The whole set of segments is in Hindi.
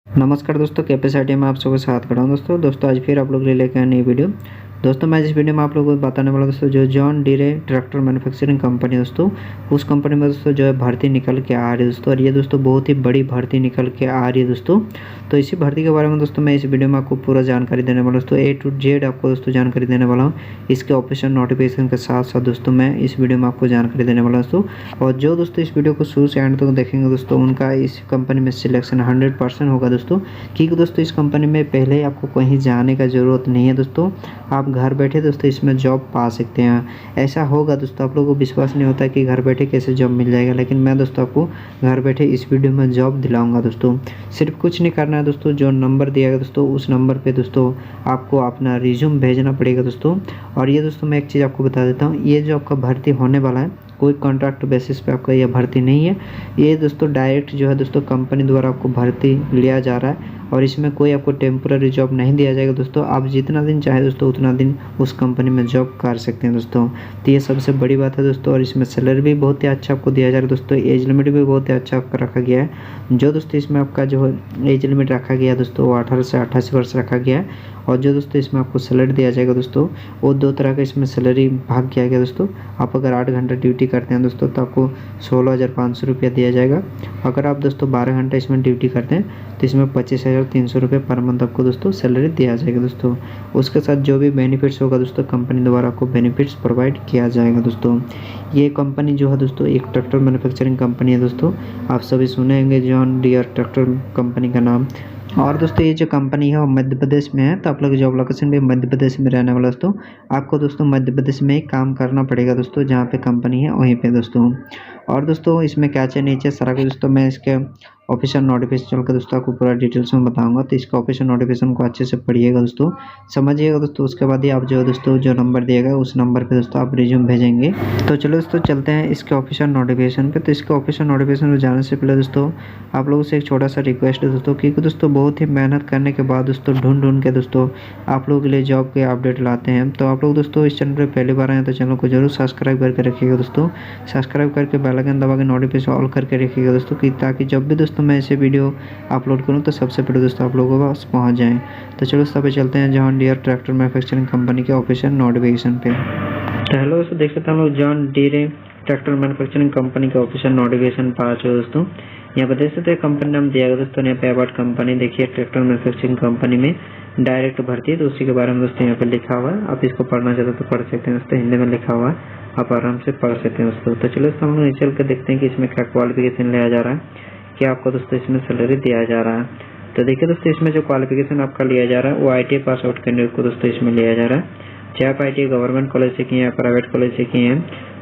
नमस्कार दोस्तों, कैपेसिटी में आप सबके साथ खड़ा हूँ। दोस्तों आज फिर आप लोग ले लेकर आए नई वीडियो। दोस्तों मैं इस वीडियो में आप लोगों को बताने वाला दोस्तों जो John Deere tractor manufacturing company दोस्तों, उस कंपनी में दोस्तों जो है भर्ती निकल के आ रही है दोस्तों, और ये दोस्तों बहुत ही बड़ी भर्ती निकल के आ रही है दोस्तों। तो इसी भर्ती के बारे में दोस्तों मैं इस वीडियो में आपको पूरा जानकारी देने वाला दोस्तों, A to Z आपको दोस्तों जानकारी देने वाला हूँ। इसके ऑफिशियल नोटिफिकेशन के साथ साथ दोस्तों मैं इस वीडियो में आपको जानकारी देने वाला दोस्तों। और जो दोस्तों इस वीडियो को शुरू से एंड तक देखेंगे दोस्तों, उनका इस कंपनी में सिलेक्शन 100% होगा दोस्तों। क्योंकि दोस्तों इस कंपनी में पहले ही आपको कहीं जाने का ज़रूरत नहीं है दोस्तों, आप घर बैठे दोस्तों इसमें जॉब पा सकते हैं। ऐसा होगा दोस्तों, आप लोगों को विश्वास नहीं होता कि घर बैठे कैसे जॉब मिल जाएगा, लेकिन मैं दोस्तों आपको घर बैठे इस वीडियो में जॉब दिलाऊंगा दोस्तों। सिर्फ कुछ नहीं करना है दोस्तों, जो नंबर दिया गया दोस्तों उस नंबर पे दोस्तों आपको अपना रिज्यूम भेजना पड़ेगा दोस्तों। और ये दोस्तों मैं एक चीज़ आपको बता देता हूँ, ये जो आपका भर्ती होने वाला है कोई कॉन्ट्रैक्ट बेसिस पे आपका यह भर्ती नहीं है। ये दोस्तों डायरेक्ट जो है दोस्तों कंपनी द्वारा आपको भर्ती लिया जा रहा है, और इसमें कोई आपको टेम्पोररी जॉब नहीं दिया जाएगा दोस्तों। आप जितना दिन चाहे दोस्तों उतना दिन उस कंपनी में जॉब कर सकते हैं दोस्तों। तो ये सबसे बड़ी बात है दोस्तों। और इसमें सैलरी भी बहुत ही अच्छा आपको दिया जा रहा है दोस्तों। एज लिमिट भी बहुत ही अच्छा आपका रखा गया है। जो दोस्तों इसमें आपका जो एज लिमिट रखा गया है दोस्तों वो 18 से 88 वर्ष रखा गया है। और जो दोस्तों इसमें आपको सैलरी दिया जाएगा दोस्तों, वो 2 तरह का इसमें सैलरी भाग किया गया दोस्तों। आप अगर 8 घंटा ड्यूटी करते हैं दोस्तों तो आपको 16,500 रुपया दिया जाएगा। अगर आप दोस्तों 12 घंटा इसमें ड्यूटी करते हैं तो इसमें 25,300 रुपये पर मंथ आपको दोस्तों सैलरी दिया जाएगा दोस्तों। उसके साथ जो भी बेनिफिट्स होगा दोस्तों कंपनी द्वारा आपको बेनिफिट्स प्रोवाइड किया जाएगा दोस्तों। ये कंपनी जो है दोस्तों एक ट्रैक्टर मैन्युफैक्चरिंग कंपनी है दोस्तों। आप सभी सुने होंगे जॉन डीरे ट्रैक्टर कंपनी का नाम। और दोस्तों ये जो कंपनी है वो मध्य प्रदेश में है, तो आप लोग जॉब लोकेशन भी मध्य प्रदेश में रहने वाला दोस्तों। आपको दोस्तों मध्य प्रदेश में ही काम करना पड़ेगा दोस्तों, जहाँ पे कंपनी है वहीं पे दोस्तों। और दोस्तों इसमें क्या चाहिए नीचे सारा कुछ दोस्तों मैं इसके ऑफिशियल नोटिफिकेशन का दोस्तों आपको पूरा डिटेल्स में बताऊंगा। तो इसका ऑफिशियल नोटिफिकेशन को अच्छे से पढ़िएगा दोस्तों, समझिएगा दोस्तों। उसके बाद ही आप जो दोस्तों जो नंबर दिएगा उस नंबर पे दोस्तों आप रिज्यूम भेजेंगे। तो चलो दोस्तों चलते हैं इसके ऑफिशियल नोटिफिकेशन पे। तो इसके ऑफिशियल नोटिफिकेशन में जाने से पहले दोस्तों आप लोगों से एक छोटा सा रिक्वेस्ट है दोस्तों, क्योंकि दोस्तों बहुत ही मेहनत करने के बाद दोस्तों ढूंढ के दोस्तों आप लोगों के लिए जॉब के अपडेट लाते हैं। तो आप लोग दोस्तों इस चैनल पर पहली बार आए तो चैनल को जरूर सब्सक्राइब करके रखिएगा दोस्तों। सब्सक्राइब करके बेल आइकन दबा के नोटिफिकेशन ऑल करके रखिएगा दोस्तों, कि ताकि जब भी दोस्तों मैं ऐसे वीडियो अपलोड करूं तो सबसे पहले दोस्तों आप लोगों के पास पहुंच जाएं। तो चलो दोस्तों पे चलते हैं John Deere tractor manufacturing company के ऑफिशियल नोटिफिकेशन पे। तो हेलो दोस्तों, देख सकते हैं हम लोग John Deere tractor manufacturing company का ऑफिशियल नोटिफिकेशन पा चुके दोस्तों। यहाँ पर देख सकते हैं कंपनी नाम दिया गया दोस्तों, यहाँ पे अबाउट कंपनी देखिए ट्रैक्टर मैन्युफैक्चरिंग कंपनी में डायरेक्ट भर्ती है, तो उसी के बारे में दोस्तों यहाँ पे लिखा हुआ है। आप इसको पढ़ना चाहते हो तो पढ़ सकते हैं दोस्तों, हिंदी में लिखा हुआ है, आप आराम से पढ़ सकते हैं दोस्तों। तो चलो दोस्तों हम लोग नीचे चल देखते हैं कि इसमें क्या क्वालिफिकेशन लिया जा रहा है, क्या आपको दोस्तों इसमें सैलरी दिया जा रहा है। तो देखिए दोस्तों इसमें जो क्वालिफिकेशन आपका लिया जा रहा है वो ITI पास आउट कैंडिडेट को दोस्तों इसमें लिया जा रहा है। चाहे आप ITI गवर्नमेंट कॉलेज से किए हैं या प्राइवेट कॉलेज से किए हैं,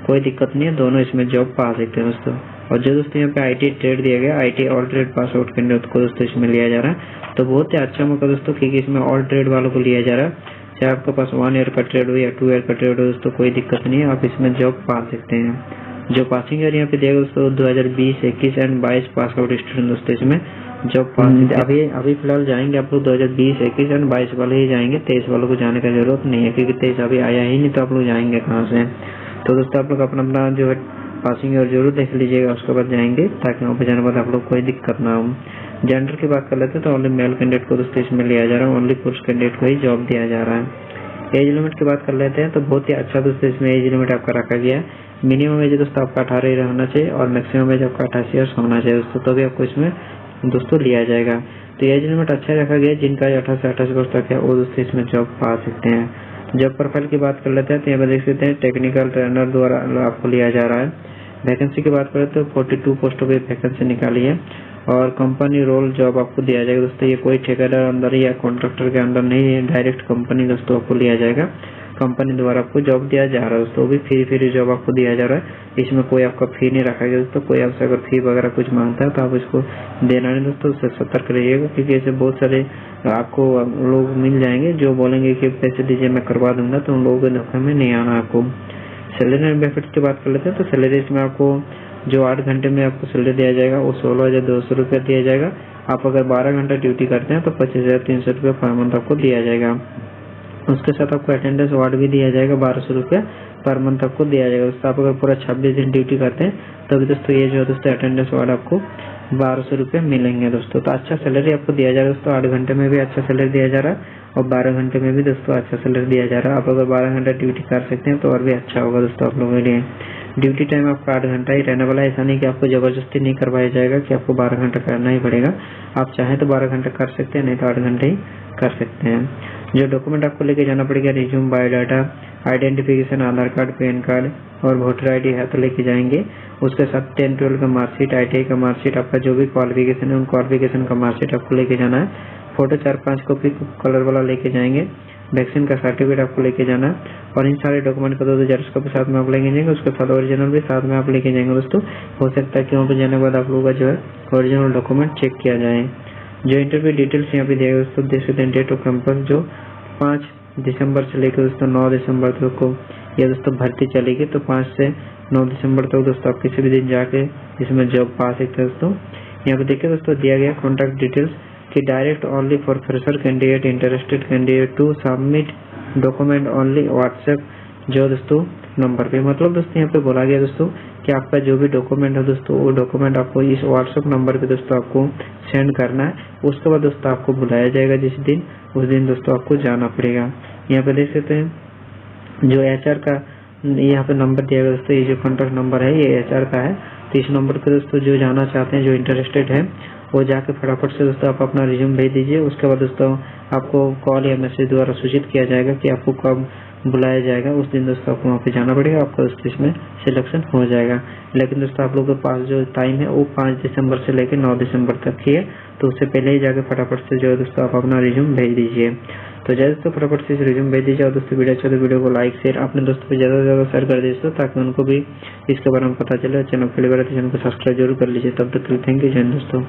कोई दिक्कत नहीं है, दोनों इसमें जॉब पा सकते हैं दोस्तों। और जो दोस्तों यहाँ पे ITI ट्रेड दिया गया, ITI all trade pass out candidate को दोस्तों इसमें लिया जा रहा है। तो बहुत ही अच्छा मौका दोस्तों, क्योंकि इसमें ऑल ट्रेड वालों को लिया जा रहा है। चाहे आपके पास 1 ईयर का ट्रेड हो या 2 ईयर का ट्रेड हो दोस्तों, कोई दिक्कत नहीं है, आप इसमें जॉब पा सकते हैं। जो पासिंग ईयर यहाँ पे दिया गया दोस्तों 2020, 21 एंड 22 पास आउट स्टूडेंट दोस्तों इसमें जॉब पास। अभी फिलहाल जाएंगे आप लोग 2020, 21 एंड 22 वाले ही जाएंगे, 23 वालों को जाने का जरूरत नहीं है, क्योंकि 23 अभी आया ही नहीं, तो आप लोग जाएंगे कहाँ से। तो दोस्तों आप लोग अपना जो है पासिंग ईयर जरूर देख लीजिएगा, उसके बाद जाएंगे, ताकि वहाँ पे जाने के बाद आप लोग कोई दिक्कत ना हो। जेंडर की बात कर लेते हैं तो ओनली मेल कैंडिडेट को दोस्तों इसमें लिया जा रहा है, ओनली पुरुष कैंडिडेट को ही जॉब दिया जा रहा है। एज लिमिट की बात कर लेते हैं तो बहुत ही अच्छा दोस्तों इसमें एज लिमिट आपका रखा गया है। मिनिमम एज दोस्तों आपका 18 ही रहना चाहिए, और मैक्सिमम एज आपका 28 ईयर्स होना चाहिए दोस्तों, तो भी आपको इसमें दोस्तों लिया जाएगा। तो एज लिमिट अच्छा रखा गया है, जिनका 18 से 28 वर्ष तक है वो दोस्तों इसमें जॉब पा सकते हैं। जॉब प्रोफाइल की बात कर लेते हैं तो यहाँ पर देख सकते हैं टेक्निकल ट्रेनर द्वारा आपको लिया जा रहा है। वैकेंसी की बात करें तो 42 पोस्टों पर वैकेंसी निकाली है, और कंपनी रोल जॉब आपको दिया जाएगा दोस्तों। ये कोई ठेकेदार अंदर या कॉन्ट्रैक्टर के अंदर नहीं है, डायरेक्ट कंपनी दोस्तों आपको लिया जाएगा, कंपनी द्वारा आपको जॉब दिया जा रहा है दोस्तों। भी फ्री जॉब आपको दिया जा रहा है, इसमें कोई आपका फी नहीं रखा गया दोस्तों। कोई आपसे अगर फी वगैरह कुछ मांगता है तो आप इसको देना नहीं दोस्तों, उससे सतर्क रहिएगा, क्योंकि ऐसे बहुत सारे आपको लोग मिल जाएंगे जो बोलेंगे कि पैसे दीजिए मैं करवा दूंगा, तो उन लोगों के धोखे में नहीं आना आपको। सैलरी एंड बेनिफिट की बात कर लेते हैं तो सैलरी इसमें आपको जो 8 घंटे में आपको सैलरी दिया जाएगा वो 16,200 रुपया दिया जाएगा। आप अगर 12 घंटा ड्यूटी करते हैं तो 25,300 रुपया पर मंथ आपको दिया जाएगा। उसके साथ आपको अटेंडेंस अवार्ड भी दिया जाएगा, 1200 रुपया पर मंथ आपको दिया जाएगा दोस्तों। आप अगर पूरा 26 दिन ड्यूटी करते हैं तभी दोस्तों ये जो है दोस्तों अटेंडेंस अवार्ड आपको 1200 रुपये मिलेंगे दोस्तों। तो अच्छा सैलरी आपको दिया जा रहा है दोस्तों, 8 घंटे में भी अच्छा सैलरी दिया जा रहा है और 12 घंटे में भी दोस्तों अच्छा सैलरी दिया जा रहा है। आप अगर 12 घंटा ड्यूटी कर सकते हैं तो और भी अच्छा होगा दोस्तों आप लोगों के लिए। ड्यूटी टाइम आपका 8 घंटा ही रहने वाला है, ऐसा नहीं कि आपको जबरदस्ती नहीं करवाया जाएगा कि आपको 12 घंटा करना ही पड़ेगा। आप चाहें तो 12 घंटा कर सकते हैं, नहीं तो 8 घंटे ही कर सकते हैं। जो डॉक्यूमेंट आपको लेके जाना पड़ेगा, रिज्यूम, बायोडाटा, आइडेंटिफिकेशन, आधार कार्ड, पैन कार्ड और वोटर ID है तो लेके जाएंगे। उसके साथ 10-12 का मार्कशीट, ITI का मार्कशीट, आपका जो भी क्वालिफिकेशन है उन क्वालिफिकेशन का मार्कशीट आपको लेके जाना है। फोटो 4-5 कॉपी कलर वाला लेके जाएंगे। वैक्सीन का सर्टिफिकेट आपको लेके जाना है और इन सारे डॉक्यूमेंट का 2 जेरॉक्स कॉपी साथ में आप लेके जाएंगे। उसके साथ ओरिजिनल भी साथ में आप लेके जाएंगे दोस्तों। हो सकता है कि वहाँ पे जाने के बाद आप लोगों का जो है ओरिजिनल डॉक्यूमेंट चेक किया जाए। जो इंटरव्यू डिटेल्स यहाँ पे दिया गया दोस्तों, देख सकते हैं डेट ऑफ कैंपस जो 5 दिसंबर से लेकर दोस्तों 9 दिसंबर तक को ये दोस्तों भर्ती चलेगी। तो 5 से 9 दिसंबर तक दोस्तों आप किसी भी दिन जाके इसमें जॉब पा सकते हैं दोस्तों। यहाँ पे देखिए दोस्तों दिया गया कॉन्टैक्ट डिटेल्स कि direct only for fresher candidate, interested candidate to submit document only WhatsApp जो दोस्तों नंबर पे। मतलब दोस्तों यहाँ पे बोला गया दोस्तों कि आपका जो भी डॉक्यूमेंट है दोस्तों वो डॉक्यूमेंट आपको इस व्हाट्सएप नंबर पे दोस्तों आपको सेंड करना है। उसके बाद दोस्तों आपको बुलाया जाएगा जिस दिन, उस दिन दोस्तों आपको जाना पड़ेगा। यहाँ पे देख सकते हैं जो HR का यहाँ पे नंबर दिया गया दोस्तों, ये जो कॉन्टैक्ट नंबर है ये HR का है। तो इस नंबर पे दोस्तों जो जाना चाहते हैं, जो इंटरेस्टेड है वो जाके फटाफट से दोस्तों आप अपना रिज्यूम भेज दीजिए। उसके बाद दोस्तों आपको कॉल या मैसेज द्वारा सूचित किया जाएगा कि आपको कब बुलाया जाएगा। उस दिन दोस्तों आपको वहाँ पे जाना पड़ेगा, आपका दोस्तों इसमें सिलेक्शन हो जाएगा। लेकिन दोस्तों आप लोगों के पास जो टाइम है वो 5 दिसंबर से लेकर 9 दिसंबर तक ही है, तो उससे पहले ही जाके फटाफट से जो है दोस्तों आप अपना रिज्यूम भेज दीजिए। तो जैसे दोस्तों फटाफट से इस रिज्यूम भेज दीजिए और दोस्तों वीडियो अच्छा तो वीडियो को लाइक शेयर अपने दोस्तों पे ज़्यादा से ज़्यादा शेयर कर दीजिए ताकि उनको भी इसके बारे में पता चले। चैनल पहली बार तो चैनल को सब्सक्राइब जरूर कर लीजिए। तब तक थैंक यू, जय हिंद दोस्तों।